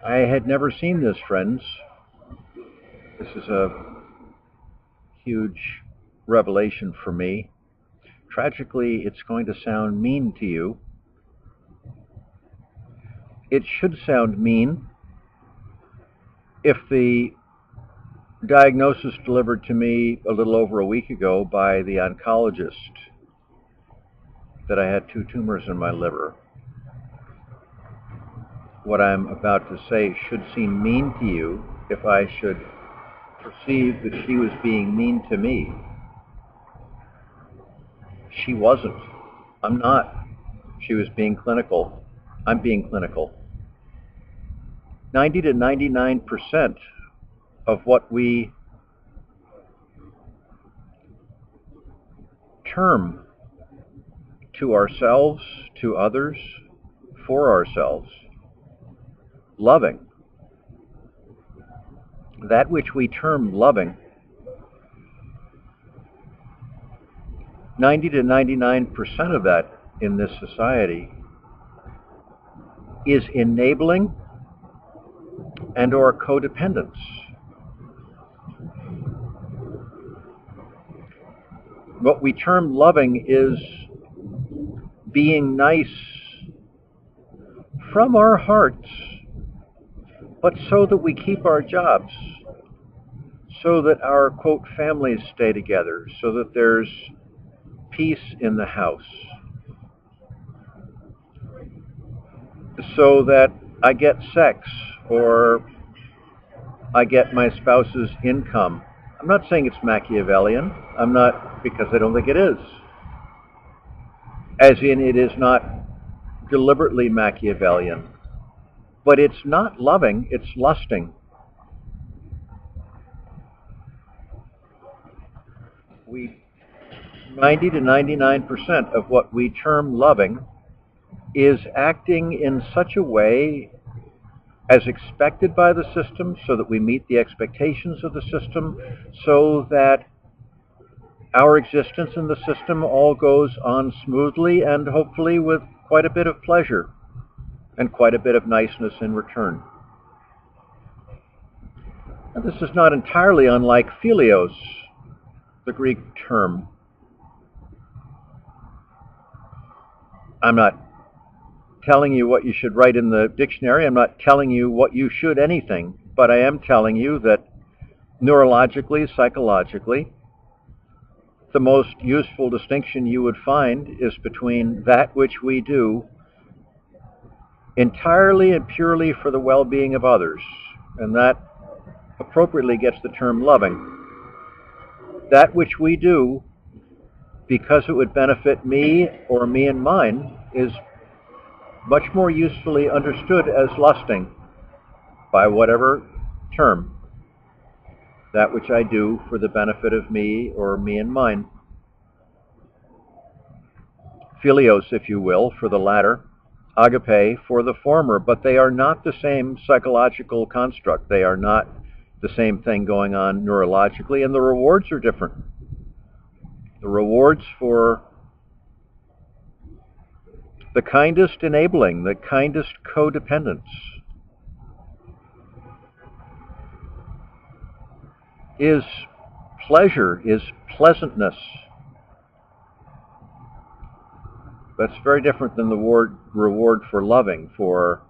I had never seen this, friends. This is a huge revelation for me. Tragically, it's going to sound mean to you. It should sound mean if the diagnosis delivered to me a little over a week ago by the oncologist that I had 2 tumors in my liver. What I'm about to say should seem mean to you if I should perceive that she was being mean to me. She wasn't. I'm not. She was being clinical. I'm being clinical. 90 to 99% of what we term to ourselves, to others, for ourselves, loving, that which we term loving, 90 to 99% of that in this society is enabling and or codependence. What we term loving is being nice from our hearts, but so that we keep our jobs, so that our, quote, families stay together, so that there's peace in the house, so that I get sex or I get my spouse's income. I'm not saying it's Machiavellian. I'm not, because I don't think it is. As in, it is not deliberately Machiavellian. But it's not loving, it's lusting. We 90 to 99% of what we term loving is acting in such a way as expected by the system, so that we meet the expectations of the system, so that our existence in the system all goes on smoothly and hopefully with quite a bit of pleasure and quite a bit of niceness in return. Now, this is not entirely unlike philios, the Greek term. I'm not telling you what you should write in the dictionary. I'm not telling you what you should anything, but I am telling you that neurologically, psychologically, the most useful distinction you would find is between that which we do entirely and purely for the well-being of others, and that appropriately gets the term loving. That which we do because it would benefit me or me and mine is much more usefully understood as lusting by whatever term. That which I do for the benefit of me or me and mine. Philios, if you will, for the latter. Agape for the former, but they are not the same psychological construct. They are not the same thing going on neurologically, and the rewards are different. The rewards for the kindest enabling, the kindest codependence is pleasure, is pleasantness. That's very different than the reward for loving, for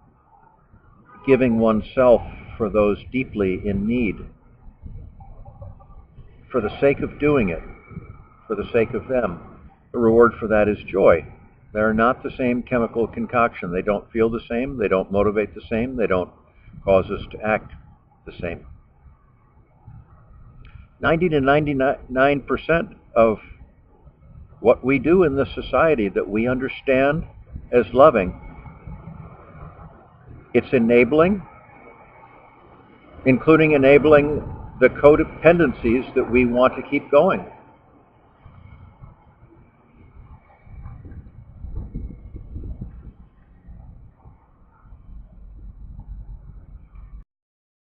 giving oneself for those deeply in need, for the sake of doing it, for the sake of them. The reward for that is joy. They're not the same chemical concoction. They don't feel the same. They don't motivate the same. They don't cause us to act the same. 90 to 99% of what we do in this society that we understand as loving, it's enabling, including enabling the codependencies that we want to keep going.